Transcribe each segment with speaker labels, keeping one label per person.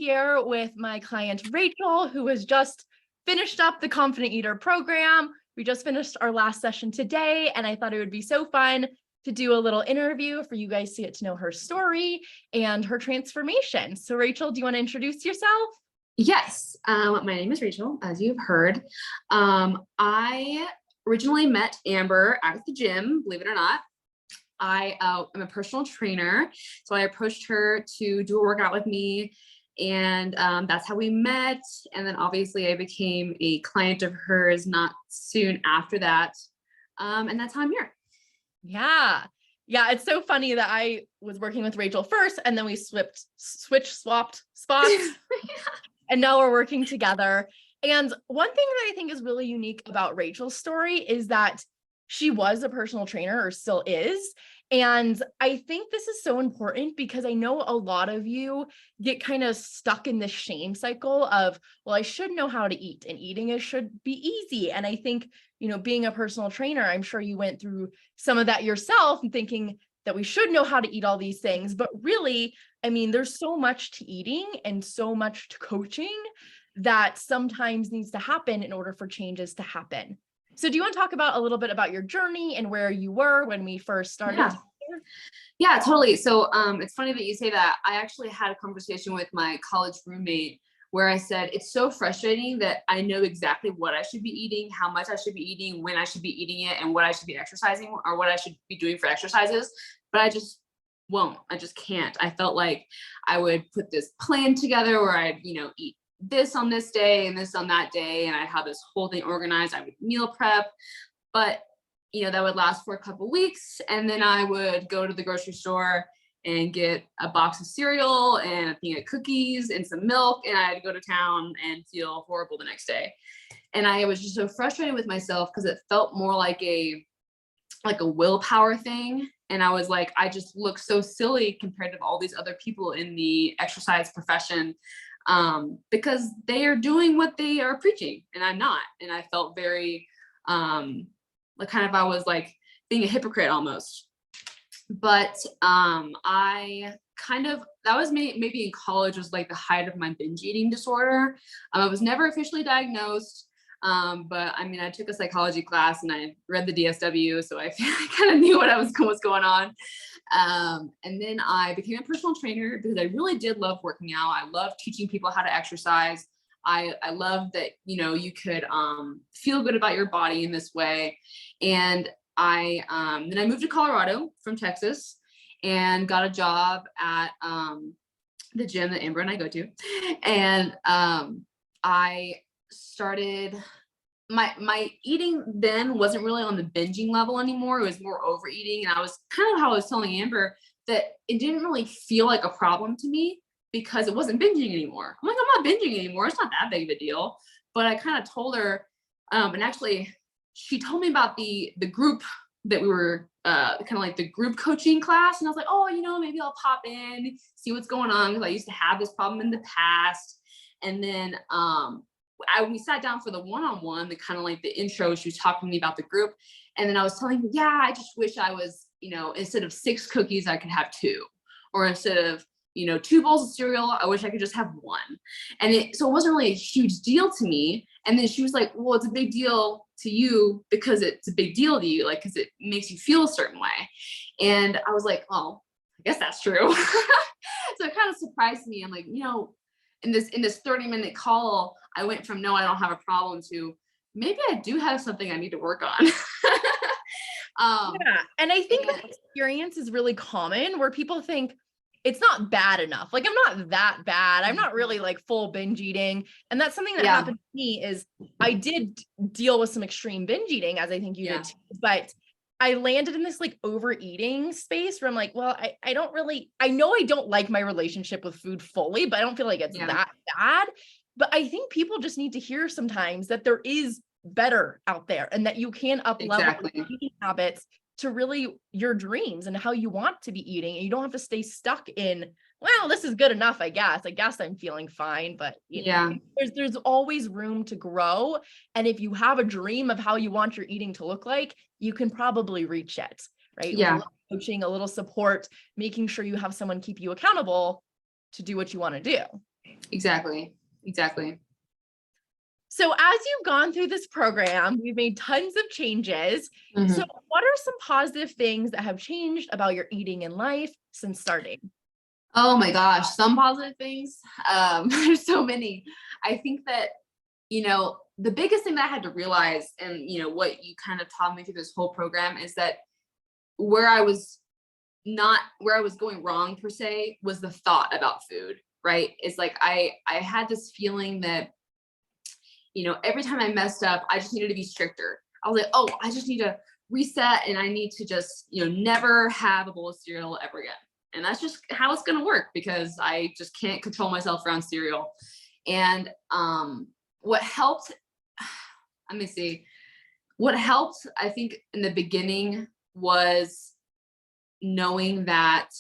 Speaker 1: here with my client, Rachel, who has just finished up the Confident Eater program. We just finished our last session today, and I thought it would be so fun to do a little interview for you guys to get to know her story and her transformation. So Rachel, do you want to introduce yourself?
Speaker 2: Yes, my name is Rachel, as you've heard. I originally met Amber at the gym, believe it or not. I am a personal trainer, so I approached her to do a workout with me, and that's how we met. And then obviously I became a client of hers not soon after that, and that's how I'm here.
Speaker 1: Yeah. It's so funny that I was working with Rachel first, and then we swapped spots. And now we're working together. And one thing that I think is really unique about Rachel's story is that she was a personal trainer, or still is. And I think this is so important because I know a lot of you get kind of stuck in this shame cycle of, well, I should know how to eat, and eating should be easy. And I think, being a personal trainer, I'm sure you went through some of that yourself and thinking that we should know how to eat all these things. But really, there's so much to eating and so much to coaching that sometimes needs to happen in order for changes to happen. So do you want to talk about a little bit about your journey and where you were when we first started?
Speaker 2: Yeah, totally. So it's funny that you say that. I actually had a conversation with my college roommate where I said, it's so frustrating that I know exactly what I should be eating, how much I should be eating, when I should be eating it, and what I should be exercising or what I should be doing for exercises. But I just won't. I just can't. I felt like I would put this plan together where I'd, eat this on this day and this on that day, and I'd have this whole thing organized. I would meal prep, but that would last for a couple of weeks, and then I would go to the grocery store and get a box of cereal and a thing of cookies and some milk, and I'd go to town and feel horrible the next day. And I was just so frustrated with myself because it felt more like a willpower thing. And I was like, I just look so silly compared to all these other people in the exercise profession, because they are doing what they are preaching and I'm not. And I felt very, I was like being a hypocrite almost. But that was maybe in college was like the height of my binge eating disorder. I was never officially diagnosed. But I took a psychology class and I read the DSW, so I kind of knew what's going on. And then I became a personal trainer because I really did love working out. I love teaching people how to exercise. I love that, you could feel good about your body in this way. And then I moved to Colorado from Texas and got a job at the gym that Amber and I go to. And I started my eating then wasn't really on the binging level anymore. It was more overeating. And I was kind of how I was telling Amber that it didn't really feel like a problem to me because it wasn't binging anymore. I'm like, I'm not binging anymore. It's not that big of a deal. But I kind of told her, and actually she told me about the group that we were kind of like the group coaching class. And I was like, oh, maybe I'll pop in, see what's going on. Because I used to have this problem in the past. And then we sat down for the one-on-one, the kind of like the intro. She was talking to me about the group. And then I was telling her, yeah, I just wish I was, instead of 6 cookies, I could have 2. Or instead of, 2 bowls of cereal, I wish I could just have 1. And so it wasn't really a huge deal to me. And then she was like, well, it's a big deal to you because it's a big deal to you, like, because it makes you feel a certain way. And I was like, well, I guess that's true. So it kind of surprised me. I'm like, in this 30-minute call, I went from no, I don't have a problem to maybe I do have something I need to work on.
Speaker 1: Yeah. And I think that experience is really common where people think it's not bad enough. Like, I'm not that bad. I'm not really like full binge eating. And that's something that happened to me is I did deal with some extreme binge eating, as I think you did too, but I landed in this like overeating space where I'm like, well, I know I don't like my relationship with food fully, but I don't feel like it's that bad. But I think people just need to hear sometimes that there is better out there and that you can up-level your eating habits to really your dreams and how you want to be eating. And you don't have to stay stuck in, well, this is good enough, I guess. I'm feeling fine, but there's always room to grow. And if you have a dream of how you want your eating to look like, you can probably reach it, right?
Speaker 2: Yeah.
Speaker 1: With a little coaching, a little support, making sure you have someone keep you accountable to do what you want to do.
Speaker 2: Exactly. Exactly.
Speaker 1: So as you've gone through this program, we've made tons of changes. So
Speaker 2: Mhm.
Speaker 1: what are some positive things that have changed about your eating in life since starting?
Speaker 2: Oh my gosh, some positive things. There's so many. I think that, the biggest thing that I had to realize, and what you kind of taught me through this whole program, is that where I was not where I was going wrong per se was the thought about food, right? It's like I had this feeling that, every time I messed up, I just needed to be stricter. I was like, oh, I just need to reset and I need to just, never have a bowl of cereal ever again. And that's just how it's gonna work because I just can't control myself around cereal. And what helped, let me see, what helped, I think, in the beginning was knowing that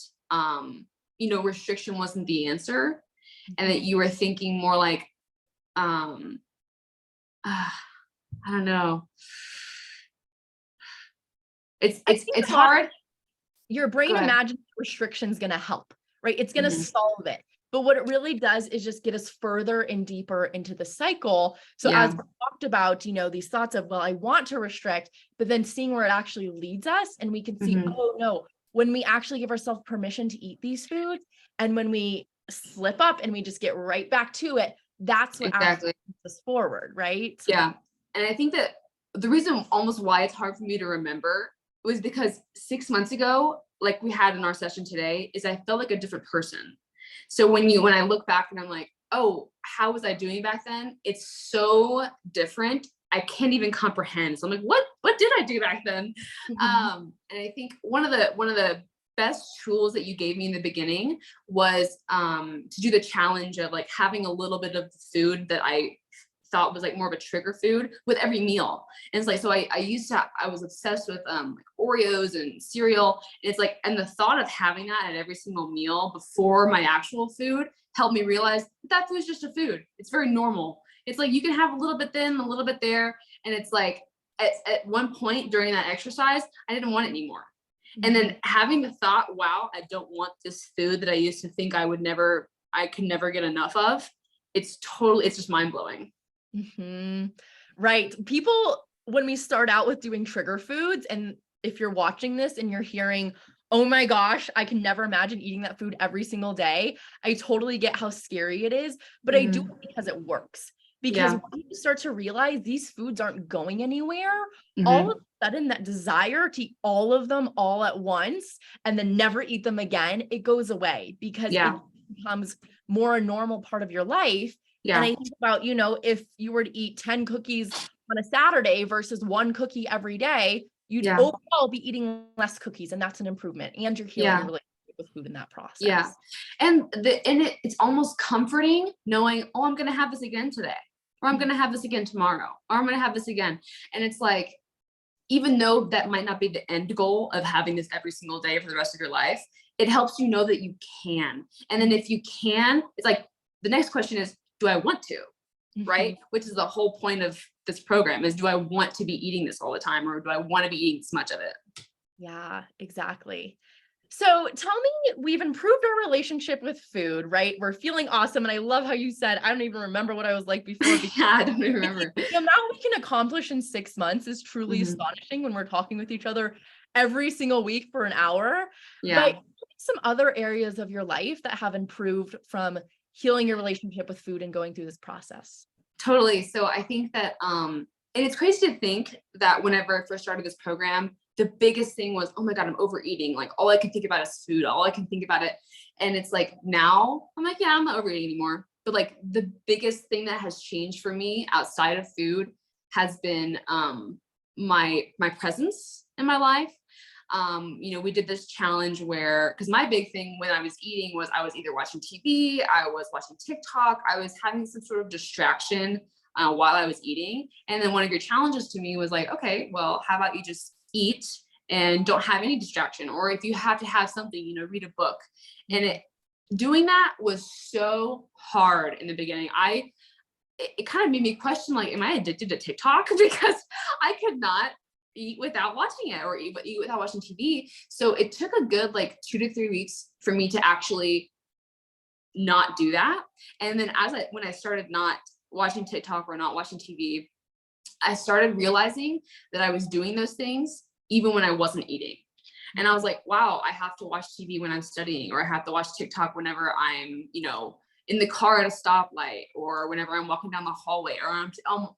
Speaker 2: restriction wasn't the answer and that you were thinking more like um I don't know. It's
Speaker 1: I
Speaker 2: it's
Speaker 1: think
Speaker 2: it's
Speaker 1: a lot of
Speaker 2: hard.
Speaker 1: your
Speaker 2: Go
Speaker 1: brain
Speaker 2: ahead.
Speaker 1: imagines restriction's going to help, right? It's going to
Speaker 2: Mhm.
Speaker 1: solve it. But what it really does is just get us further and deeper into the cycle. So as
Speaker 2: Yeah.
Speaker 1: we talked about, these thoughts of, well, I want to restrict, but then seeing where it actually leads us and we can see,
Speaker 2: Mhm.
Speaker 1: oh no, when we actually give ourselves permission to eat these foods and when we slip up and we just get right back to it, that's what actually
Speaker 2: Exactly.
Speaker 1: moves us forward, right?
Speaker 2: Yeah. And I think that the reason almost why it's hard for me to remember was because 6 months ago, like we had in our session today, is I felt like a different person. So when I look back and I'm like, oh, how was I doing back then? It's so different. I can't even comprehend. So I'm like, what did I do back then? And I think one of the best tools that you gave me in the beginning was to do the challenge of like having a little bit of food that I thought was like more of a trigger food with every meal. And it's like, so I was obsessed with like Oreos and cereal. And it's like, and the thought of having that at every single meal before my actual food helped me realize that food is just a food. It's very normal. It's like you can have a little bit then, a little bit there. And it's like at one point during that exercise, I didn't want it anymore. And then having the thought, wow, I don't want this food that I used to think I could never get enough of. It's just mind blowing.
Speaker 1: Right. People, when we start out with doing trigger foods, and if you're watching this and you're hearing, oh my gosh, I can never imagine eating that food every single day. I totally get how scary it is, but I do
Speaker 2: Mhm.
Speaker 1: it because it works. Because
Speaker 2: Yeah.
Speaker 1: when you start to realize these foods aren't going anywhere, all of
Speaker 2: Mhm.
Speaker 1: a sudden that desire to eat all of them all at once and then never eat them again, it goes away because it
Speaker 2: Yeah.
Speaker 1: becomes more a normal part of your life. And
Speaker 2: Yeah.
Speaker 1: I think about, if you were to eat 10 cookies on a Saturday versus one cookie every day, you'd
Speaker 2: Yeah.
Speaker 1: overall be eating less cookies. And that's an improvement. And you're healing your
Speaker 2: Yeah.
Speaker 1: relationship with food in that
Speaker 2: Yeah.
Speaker 1: process.
Speaker 2: It's almost comforting knowing, oh, I'm gonna have this again today, or I'm gonna have this again tomorrow, or I'm gonna have this again. And it's like, even though that might not be the end goal of having this every single day for the rest of your life, it helps you know that you can. And then if you can, it's like the next question is, do I want to?
Speaker 1: Mhm.
Speaker 2: Right? Which is the whole point of this program is, do I want to be eating this all the time, or do I want to be eating this much of it?
Speaker 1: Yeah, exactly. So tell me, we've improved our relationship with food, right? We're feeling awesome. And I love how you said, I don't even remember what I was like before.
Speaker 2: Yeah, I don't even remember.
Speaker 1: The amount we can accomplish in 6 months is truly
Speaker 2: Mhm.
Speaker 1: astonishing when we're talking with each other every single week for an hour. But
Speaker 2: Yeah.
Speaker 1: some other areas of your life that have improved from healing your relationship with food and going through this process.
Speaker 2: Totally. So I think that and it's crazy to think that whenever I first started this program, the biggest thing was, oh my God, I'm overeating. Like all I can think about is food. All I can think about it. And it's like now I'm like, yeah, I'm not overeating anymore. But like the biggest thing that has changed for me outside of food has been my presence in my life. We did this challenge where, because my big thing when I was eating was I was either watching TV, I was watching TikTok, I was having some sort of distraction while I was eating. And then one of your challenges to me was like, okay, well, how about you just eat and don't have any distraction? Or if you have to have something, read a book. And doing that was so hard in the beginning. It kind of made me question, like, am I addicted to TikTok? Because I could not eat without watching it, or eat without watching TV. So it took a good like 2 to 3 weeks for me to actually not do that. And then when I started not watching TikTok or not watching TV, I started realizing that I was doing those things even when I wasn't eating. And I was like, wow, I have to watch TV when I'm studying, or I have to watch TikTok whenever I'm, in the car at a stoplight, or whenever I'm walking down the hallway, or I'm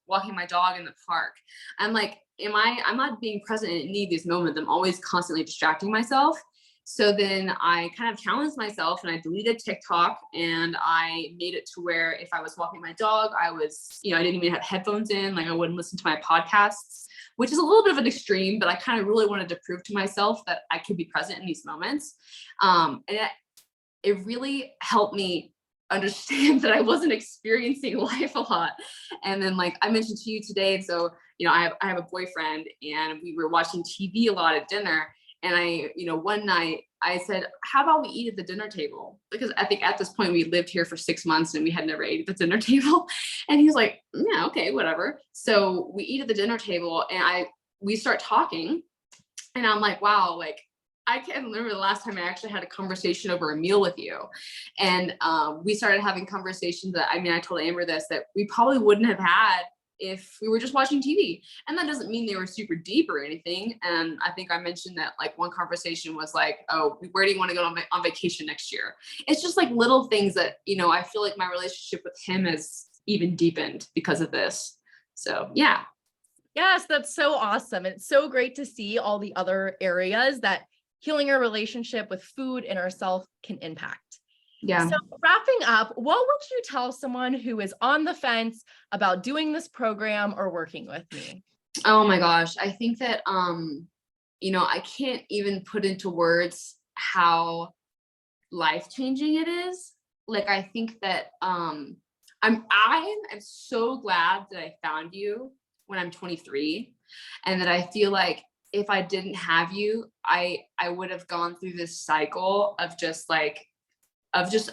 Speaker 2: walking my dog in the park. I'm like, I'm not being present in any of these moments. I'm always constantly distracting myself. So then I kind of challenged myself and I deleted TikTok, and I made it to where if I was walking my dog, I didn't even have headphones in, like I wouldn't listen to my podcasts, which is a little bit of an extreme, but I kind of really wanted to prove to myself that I could be present in these moments. And it really helped me understand that I wasn't experiencing life a lot. And then, like I mentioned to you today, so, I have a boyfriend, and we were watching TV a lot at dinner. And one night I said, how about we eat at the dinner table? Because I think at this point we lived here for 6 months and we had never ate at the dinner table. And he's like, yeah, okay, whatever. So we eat at the dinner table, and we start talking, and I'm like, wow, like I can't remember the last time I actually had a conversation over a meal with you. And we started having conversations that, I told Amber this, that we probably wouldn't have had if we were just watching TV. And that doesn't mean they were super deep or anything. And I think I mentioned that, like, one conversation was like, oh, where do you want to go on vacation next year? It's just like little things that, I feel like my relationship with him has even deepened because of this. So yeah.
Speaker 1: Yes, that's so awesome. It's so great to see all the other areas that healing our relationship with food and ourselves can impact.
Speaker 2: Yeah.
Speaker 1: So wrapping up, what would you tell someone who is on the fence about doing this program or working with me?
Speaker 2: Oh my gosh. I think that, I can't even put into words how life-changing it is. Like, I think that, I'm so glad that I found you when I'm 23, and that I feel like if I didn't have you, I would have gone through this cycle of just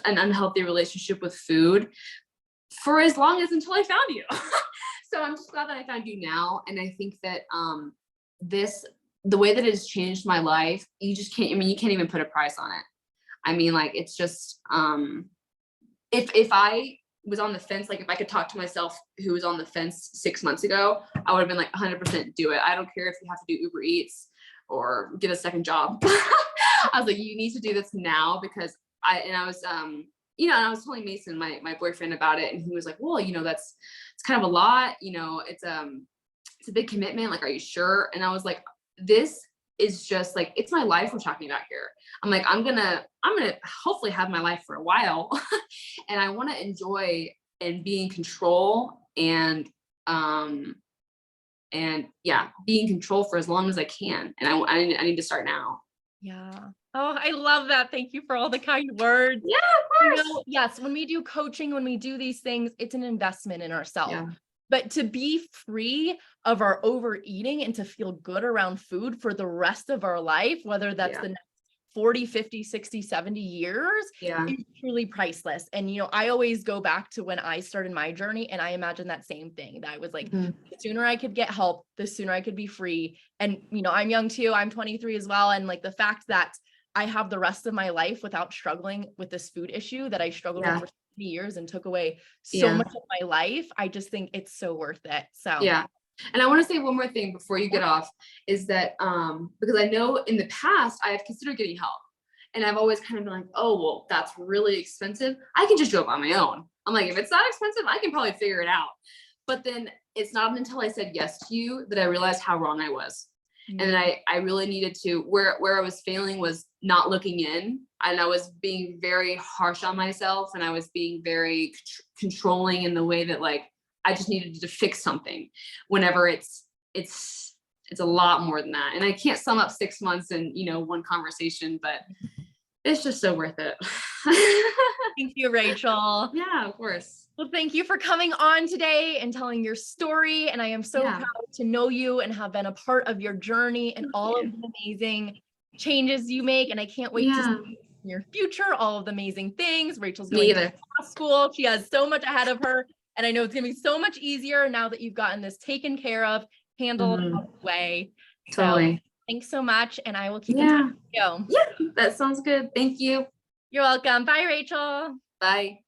Speaker 2: an unhealthy relationship with food for as long as until I found you. So I'm just glad that I found you now. And I think that the way that it has changed my life, you can't even put a price on it. Like, it's just, if I was on the fence, like if I could talk to myself who was on the fence 6 months ago, I would have been like 100% do it. I don't care if you have to do Uber Eats or get a second job. I was like, you need to do this now, because I was telling Mason, my boyfriend, about it, and he was like, well, it's kind of a lot, it's a big commitment. Like, are you sure? And I was like, this is just like, it's my life we're talking about here. I'm like, I'm gonna hopefully have my life for a while, and I want to enjoy and be in control, and be in control for as long as I can. And I need to start now.
Speaker 1: Yeah. Oh, I love that. Thank you for all the kind words.
Speaker 2: Yeah, of course.
Speaker 1: Yes, when we do coaching, when we do these things, it's an investment in ourselves.
Speaker 2: Yeah.
Speaker 1: But to be free of our overeating and to feel good around food for the rest of our life, whether that's the next 40, 50, 60, 70 years, is truly priceless. And, I always go back to when I started my journey, and I imagine that same thing, that I was like, the sooner I could get help, the sooner I could be free. And, I'm young too. I'm 23 as well. And like the fact that I have the rest of my life without struggling with this food issue that I struggled with for 50 years and took away so much of my life, I just think it's so worth it. So
Speaker 2: yeah. And I want to say one more thing before you get off, is that because I know in the past I have considered getting help, and I've always kind of been like, oh, well, that's really expensive. I can just do it on my own. I'm like, if it's not expensive, I can probably figure it out. But then it's not until I said yes to you that I realized how wrong I was. And then I really needed to, where I was failing was not looking in, and I was being very harsh on myself, and I was being very controlling in the way that, like, I just needed to fix something, whenever it's a lot more than that. And I can't sum up 6 months in, one conversation, but it's just so worth it.
Speaker 1: Thank you, Rachel.
Speaker 2: Yeah, of course.
Speaker 1: Well, thank you for coming on today and telling your story. And I am so proud to know you and have been a part of your journey and all of the amazing changes you make. And I can't wait to see your future, all of the amazing things. Rachel's going to law school. She has so much ahead of her. And I know it's going to be so much easier now that you've gotten this taken care of, handled way.
Speaker 2: Totally.
Speaker 1: So thanks so much. And I will keep in touch with you.
Speaker 2: Yeah, that sounds good. Thank you.
Speaker 1: You're welcome. Bye, Rachel.
Speaker 2: Bye.